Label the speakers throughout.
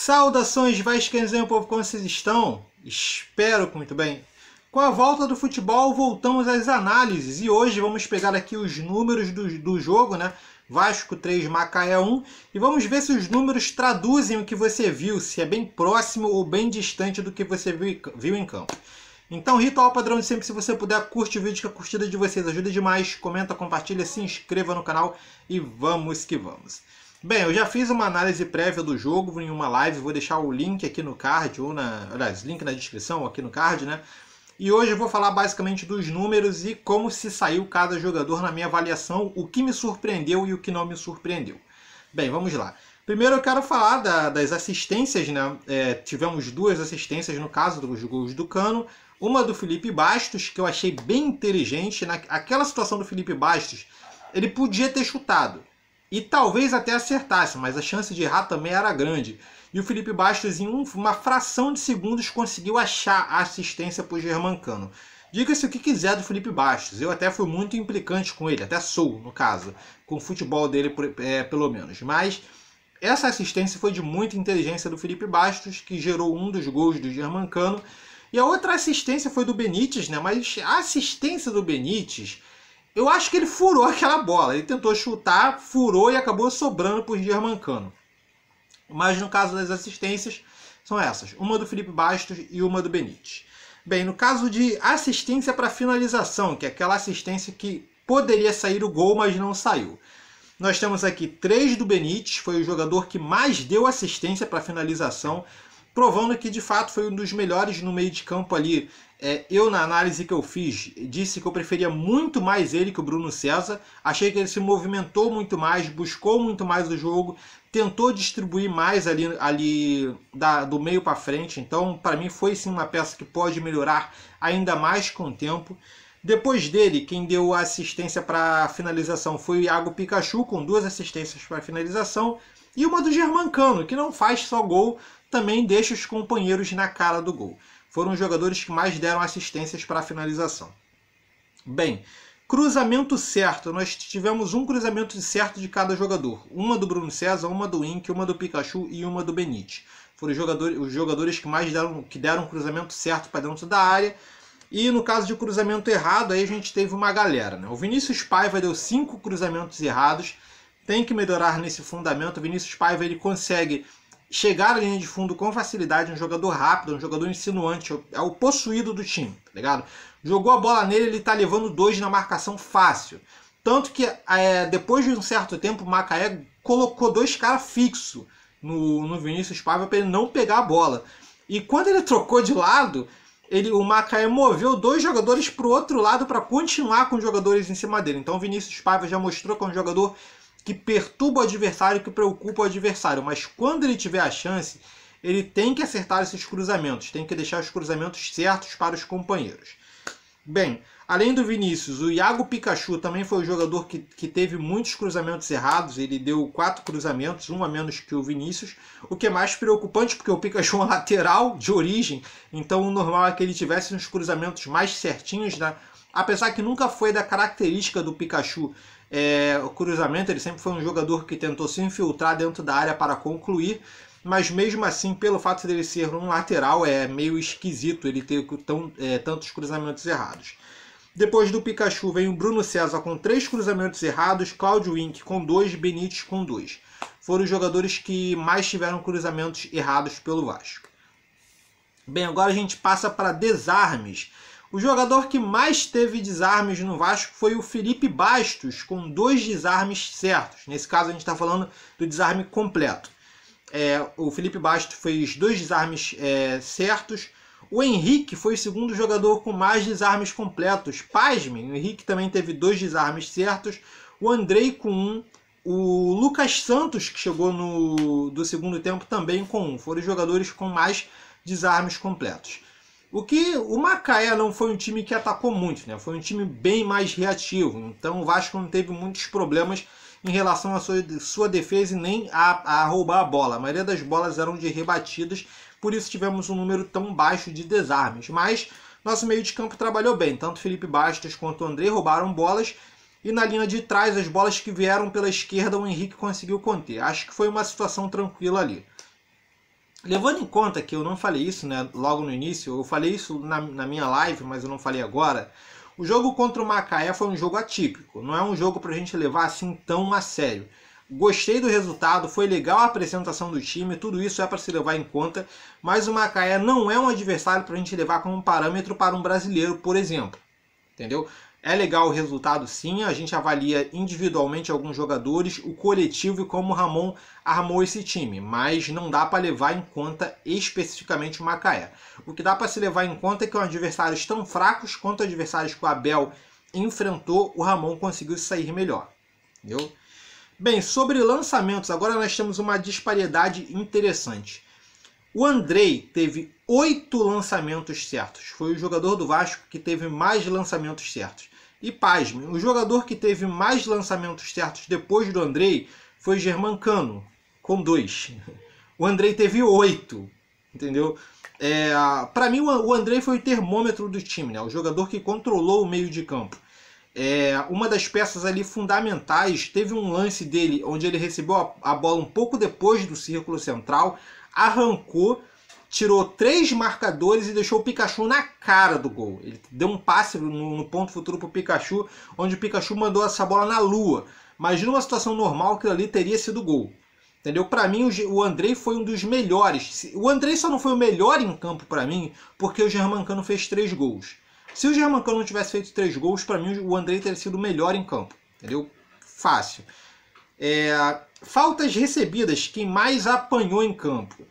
Speaker 1: Saudações vascaínos, meu povo, como vocês estão? Espero que muito bem. Com a volta do futebol, voltamos às análises e hoje vamos pegar aqui os números do jogo, né? Vasco 3, Macaé 1, e vamos ver se os números traduzem o que você viu, se é bem próximo ou bem distante do que você viu em campo. Então, ritual padrão de sempre, se você puder, curte o vídeo, que a curtida de vocês ajuda demais, comenta, compartilha, se inscreva no canal e vamos que vamos. Bem, eu já fiz uma análise prévia do jogo em uma live, vou deixar o link aqui no card, aliás, link na descrição, aqui no card, né? E hoje eu vou falar basicamente dos números e como se saiu cada jogador na minha avaliação, o que me surpreendeu e o que não me surpreendeu. Bem, vamos lá. Primeiro eu quero falar das assistências, né? Tivemos duas assistências no caso dos gols do Cano. Uma do Felipe Bastos, que eu achei bem inteligente. Naquela situação do Felipe Bastos, ele podia ter chutado. E talvez até acertasse, mas a chance de errar também era grande. E o Felipe Bastos, em uma fração de segundos, conseguiu achar a assistência para o Germancano. Diga-se o que quiser do Felipe Bastos. Eu até fui muito implicante com ele, até sou, no caso, com o futebol dele, pelo menos. Mas essa assistência foi de muita inteligência do Felipe Bastos, que gerou um dos gols do Germancano. E a outra assistência foi do Benítez, né? Mas a assistência do Benítez, eu acho que ele furou aquela bola. Ele tentou chutar, furou e acabou sobrando para o Germancano. Mas no caso das assistências, são essas. Uma do Felipe Bastos e uma do Benítez. Bem, no caso de assistência para finalização, que é aquela assistência que poderia sair o gol, mas não saiu. Nós temos aqui 3 do Benítez, foi o jogador que mais deu assistência para finalização, provando que de fato foi um dos melhores no meio de campo ali. Eu, na análise que eu fiz, disse que eu preferia muito mais ele que o Bruno César. Achei que ele se movimentou muito mais, buscou muito mais o jogo, tentou distribuir mais ali do meio para frente. Então, para mim, foi sim uma peça que pode melhorar ainda mais com o tempo. Depois dele, quem deu a assistência para finalização foi o Iago Pikachu, com 2 assistências para finalização. E uma do Germancano, que não faz só gol, também deixa os companheiros na cara do gol. Foram os jogadores que mais deram assistências para a finalização. Bem, cruzamento certo. Nós tivemos um cruzamento certo de cada jogador. Uma do Bruno César, uma do Inck, uma do Pikachu e uma do Benítez. Foram os jogadores que mais deram cruzamento certo para dentro da área. E no caso de cruzamento errado, aí a gente teve uma galera, né? O Vinícius Paiva deu 5 cruzamentos errados. Tem que melhorar nesse fundamento. O Vinícius Paiva, ele consegue chegar à linha de fundo com facilidade, um jogador rápido, um jogador insinuante, é o possuído do time, tá ligado? Jogou a bola nele, ele tá levando 2 na marcação fácil. Tanto que depois de um certo tempo, o Macaé colocou 2 caras fixos no Vinícius Paiva para ele não pegar a bola. E quando ele trocou de lado, o Macaé moveu 2 jogadores para o outro lado para continuar com os jogadores em cima dele. Então o Vinícius Paiva já mostrou que é um jogador que perturba o adversário, que preocupa o adversário. Mas quando ele tiver a chance, ele tem que acertar esses cruzamentos, tem que deixar os cruzamentos certos para os companheiros. Bem, além do Vinícius, o Iago Pikachu também foi o jogador que teve muitos cruzamentos errados. Ele deu 4 cruzamentos, um a menos que o Vinícius, o que é mais preocupante porque o Pikachu é um lateral de origem, então o normal é que ele tivesse uns cruzamentos mais certinhos, né? Apesar que nunca foi da característica do Pikachu o cruzamento, ele sempre foi um jogador que tentou se infiltrar dentro da área para concluir, mas mesmo assim, pelo fato dele ser um lateral, é meio esquisito ele ter tantos cruzamentos errados. Depois do Pikachu vem o Bruno César com 3 cruzamentos errados, Cláudio Inck com 2, Benítez com 2. Foram os jogadores que mais tiveram cruzamentos errados pelo Vasco. Bem, agora a gente passa para desarmes. O jogador que mais teve desarmes no Vasco foi o Felipe Bastos, com 2 desarmes certos. Nesse caso a gente está falando do desarme completo. O Felipe Bastos fez 2 desarmes certos. O Henrique foi o segundo jogador com mais desarmes completos. Pasmem, o Henrique também teve 2 desarmes certos. O Andrei com 1. O Lucas Santos, que chegou do segundo tempo, também com 1. Foram os jogadores com mais desarmes completos. O Macaé não foi um time que atacou muito, né? Foi um time bem mais reativo. Então o Vasco não teve muitos problemas em relação à sua defesa e nem a roubar a bola. A maioria das bolas eram de rebatidas, por isso tivemos um número tão baixo de desarmes. Mas nosso meio de campo trabalhou bem. Tanto Felipe Bastos quanto o André roubaram bolas. E na linha de trás, as bolas que vieram pela esquerda, o Henrique conseguiu conter. Acho que foi uma situação tranquila ali. Levando em conta que eu não falei isso, né, logo no início, eu falei isso na minha live, mas eu não falei agora. O jogo contra o Macaé foi um jogo atípico, não é um jogo pra gente levar assim tão a sério. Gostei do resultado, foi legal a apresentação do time, tudo isso é para se levar em conta, mas o Macaé não é um adversário para a gente levar como parâmetro para um brasileiro, por exemplo. Entendeu? É legal o resultado sim, a gente avalia individualmente alguns jogadores, o coletivo e como o Ramon armou esse time, mas não dá para levar em conta especificamente o Macaé. O que dá para se levar em conta é que são adversários tão fracos quanto adversários que o Abel enfrentou, o Ramon conseguiu sair melhor. Entendeu? Bem, sobre lançamentos, agora nós temos uma disparidade interessante. O Andrei teve 8 lançamentos certos. Foi o jogador do Vasco que teve mais lançamentos certos. E pasme, o jogador que teve mais lançamentos certos depois do Andrei foi Germancano, com 2. O Andrei teve 8, entendeu? Para mim, o Andrei foi o termômetro do time, né? O jogador que controlou o meio de campo. Uma das peças ali fundamentais, teve um lance dele onde ele recebeu a bola um pouco depois do círculo central, arrancou, tirou 3 marcadores e deixou o Pikachu na cara do gol. Ele deu um passe no ponto futuro para o Pikachu, onde o Pikachu mandou essa bola na lua. Mas numa situação normal, aquilo ali teria sido gol. Entendeu? Para mim, o Andrei foi um dos melhores. O Andrei só não foi o melhor em campo para mim, porque o Germancano fez 3 gols. Se o Germancano não tivesse feito 3 gols, para mim o Andrei teria sido o melhor em campo. Entendeu? Fácil. Faltas recebidas, quem mais apanhou em campo?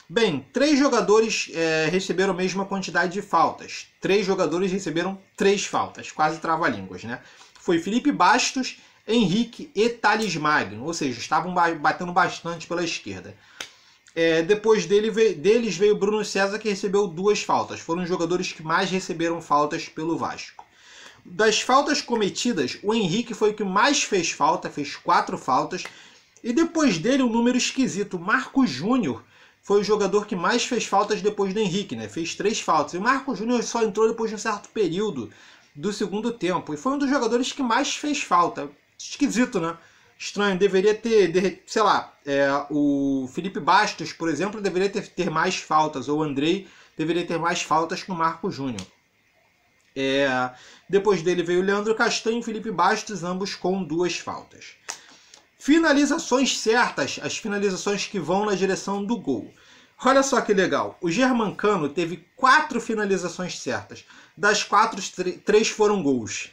Speaker 1: Bem, 3 jogadores receberam a mesma quantidade de faltas. 3 jogadores receberam 3 faltas, quase trava-línguas, né? Foi Felipe Bastos, Henrique e Thales Magno, ou seja, estavam batendo bastante pela esquerda. Depois deles veio Bruno César, que recebeu 2 faltas. Foram os jogadores que mais receberam faltas pelo Vasco. Das faltas cometidas, o Henrique foi o que mais fez falta, fez 4 faltas. E depois dele, um número esquisito, Marcos Júnior foi o jogador que mais fez faltas depois do Henrique, né? Fez 3 faltas. E o Marcos Júnior só entrou depois de um certo período do segundo tempo. E foi um dos jogadores que mais fez falta. Esquisito, né? Estranho. Deveria ter, sei lá, o Felipe Bastos, por exemplo, deveria ter mais faltas. Ou o Andrei deveria ter mais faltas que o Marcos Júnior. Depois dele veio o Leandro Castanho e Felipe Bastos, ambos com 2 faltas. Finalizações certas, as finalizações que vão na direção do gol. Olha só que legal, o Germancano teve 4 finalizações certas. Das 4, 3 foram gols.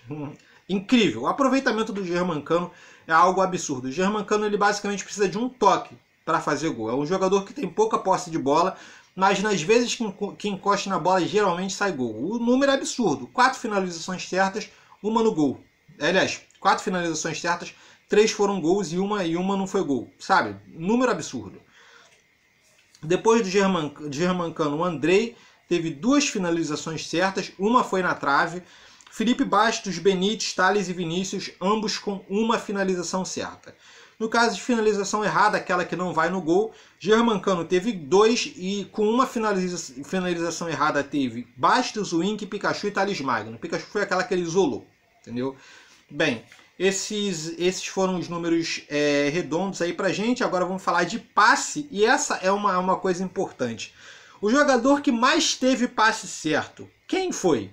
Speaker 1: Incrível, o aproveitamento do Germancano é algo absurdo. O Germancano ele basicamente precisa de um toque para fazer gol. É um jogador que tem pouca posse de bola, mas nas vezes que encosta na bola geralmente sai gol. O número é absurdo, 4 finalizações certas, uma no gol. Aliás, 4 finalizações certas, 3 foram gols e uma não foi gol. Sabe? Número absurdo. Depois do Germancano, o Andrei teve 2 finalizações certas. Uma foi na trave. Felipe Bastos, Benítez, Thales e Vinícius, ambos com uma finalização certa. No caso de finalização errada, aquela que não vai no gol, Germancano teve 2 e com uma finalização errada teve Bastos, Wink, Pikachu e Thales Magno. Pikachu foi aquela que ele isolou. Entendeu? Bem... Esses foram os números redondos aí pra gente. Agora vamos falar de passe. E essa é uma coisa importante. O jogador que mais teve passe certo, quem foi?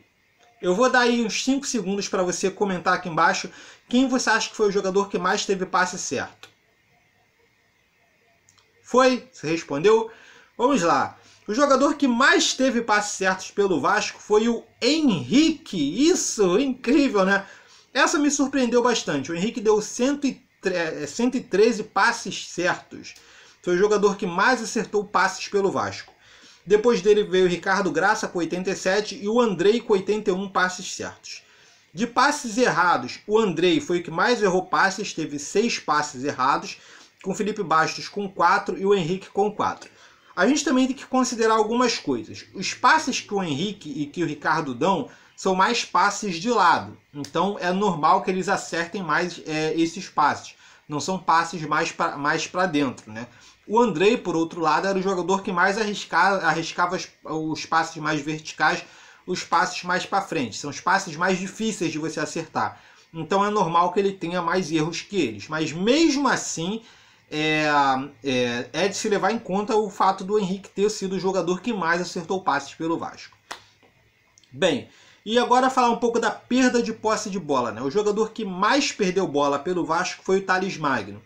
Speaker 1: Eu vou dar aí uns 5 segundos para você comentar aqui embaixo. Quem você acha que foi o jogador que mais teve passe certo? Foi? Você respondeu? Vamos lá. O jogador que mais teve passes certos pelo Vasco foi o Henrique. Isso, incrível, né? Essa me surpreendeu bastante. O Henrique deu 113 passes certos. Foi o jogador que mais acertou passes pelo Vasco. Depois dele veio o Ricardo Graça com 87 e o Andrei com 81 passes certos. De passes errados, o Andrei foi o que mais errou passes, teve 6 passes errados, com o Felipe Bastos com 4 e o Henrique com 4. A gente também tem que considerar algumas coisas. Os passes que o Henrique e que o Ricardo dão são mais passes de lado. Então é normal que eles acertem mais esses passes. Não são passes mais para dentro, né? O Andrei, por outro lado, era o jogador que mais arriscava os passes mais verticais, os passes mais para frente. São os passes mais difíceis de você acertar. Então é normal que ele tenha mais erros que eles. Mas mesmo assim, é de se levar em conta o fato do Henrique ter sido o jogador que mais acertou passes pelo Vasco. Bem, e agora falar um pouco da perda de posse de bola, né? O jogador que mais perdeu bola pelo Vasco foi o Thales Magno.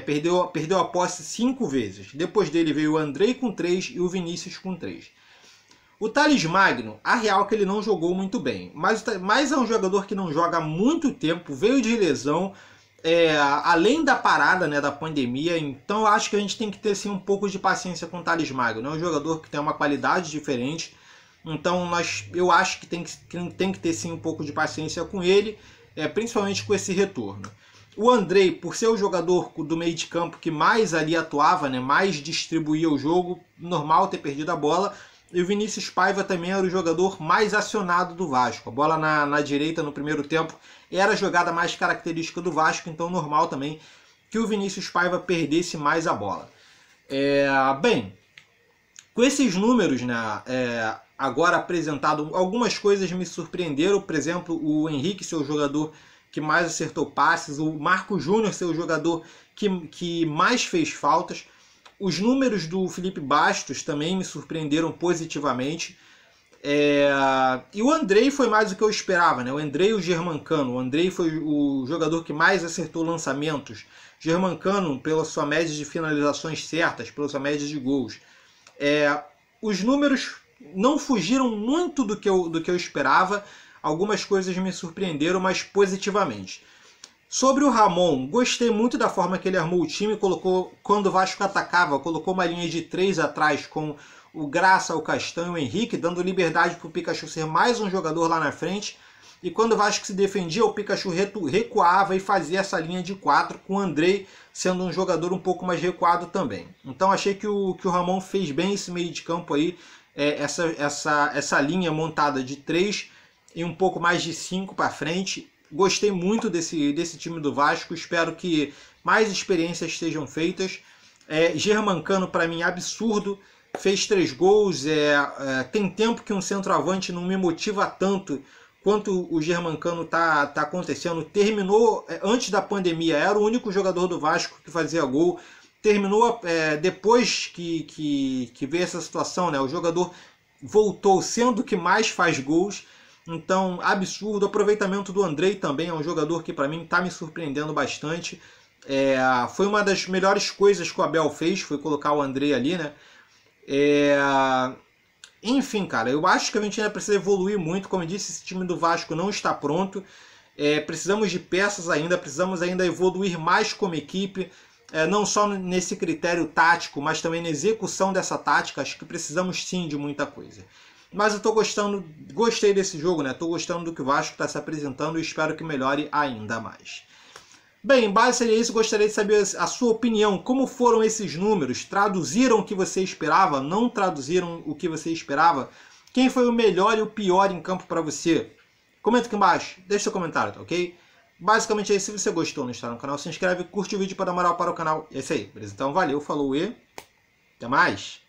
Speaker 1: Perdeu a posse 5 vezes. Depois dele veio o Andrei com 3 e o Vinícius com 3. O Thales Magno, a real é que ele não jogou muito bem, mas é um jogador que não joga há muito tempo, veio de lesão, além da parada, né, da pandemia, então eu acho que a gente tem que ter sim, um pouco de paciência com o Thales Magno. É um jogador que tem uma qualidade diferente, então eu acho que tem que ter sim um pouco de paciência com ele, principalmente com esse retorno. O Andrei, por ser o jogador do meio de campo que mais ali atuava, né, mais distribuía o jogo, normal ter perdido a bola. E o Vinícius Paiva também era o jogador mais acionado do Vasco. A bola na direita no primeiro tempo era a jogada mais característica do Vasco, então normal também que o Vinícius Paiva perdesse mais a bola. Bem, com esses números, né, agora apresentado, algumas coisas me surpreenderam. Por exemplo, o Henrique ser o jogador que mais acertou passes, o Marco Júnior ser o jogador que mais fez faltas. Os números do Felipe Bastos também me surpreenderam positivamente. E o Andrei foi mais do que eu esperava, né? O Andrei e o Germancano. O Andrei foi o jogador que mais acertou lançamentos. Germancano, pela sua média de finalizações certas, pela sua média de gols. Os números não fugiram muito do que eu esperava. Algumas coisas me surpreenderam, mas positivamente. Sobre o Ramon, gostei muito da forma que ele armou o time, colocou, quando o Vasco atacava, colocou uma linha de 3 atrás com o Graça, o Castanho e o Henrique, dando liberdade para o Pikachu ser mais um jogador lá na frente. E quando o Vasco se defendia, o Pikachu recuava e fazia essa linha de 4, com o Andrei sendo um jogador um pouco mais recuado também. Então achei que o Ramon fez bem esse meio de campo aí, essa linha montada de 3 e um pouco mais de 5 para frente. Gostei muito desse time do Vasco, espero que mais experiências sejam feitas. Germancano, para mim, absurdo, fez 3 gols. Tem tempo que um centroavante não me motiva tanto quanto o Germancano tá acontecendo. Terminou antes da pandemia, era o único jogador do Vasco que fazia gol. Terminou depois que veio essa situação, né? O jogador voltou sendo o que mais faz gols. Então, absurdo. O aproveitamento do Andrei também é um jogador que para mim está me surpreendendo bastante. Foi uma das melhores coisas que o Abel fez, foi colocar o Andrei ali, né? Enfim, cara, eu acho que a gente ainda precisa evoluir muito. Como eu disse, esse time do Vasco não está pronto. Precisamos de peças ainda, precisamos ainda evoluir mais como equipe. Não só nesse critério tático, mas também na execução dessa tática. Acho que precisamos sim de muita coisa. Mas eu gostei desse jogo, né? Tô gostando do que o Vasco está se apresentando e espero que melhore ainda mais. Bem, em base seria isso, gostaria de saber a sua opinião. Como foram esses números? Traduziram o que você esperava? Não traduziram o que você esperava? Quem foi o melhor e o pior em campo para você? Comenta aqui embaixo, deixa seu comentário, tá ok? Basicamente é isso. Se você gostou, não está no canal, se inscreve, curte o vídeo para dar moral para o canal. É isso aí, beleza? Então valeu, falou e até mais!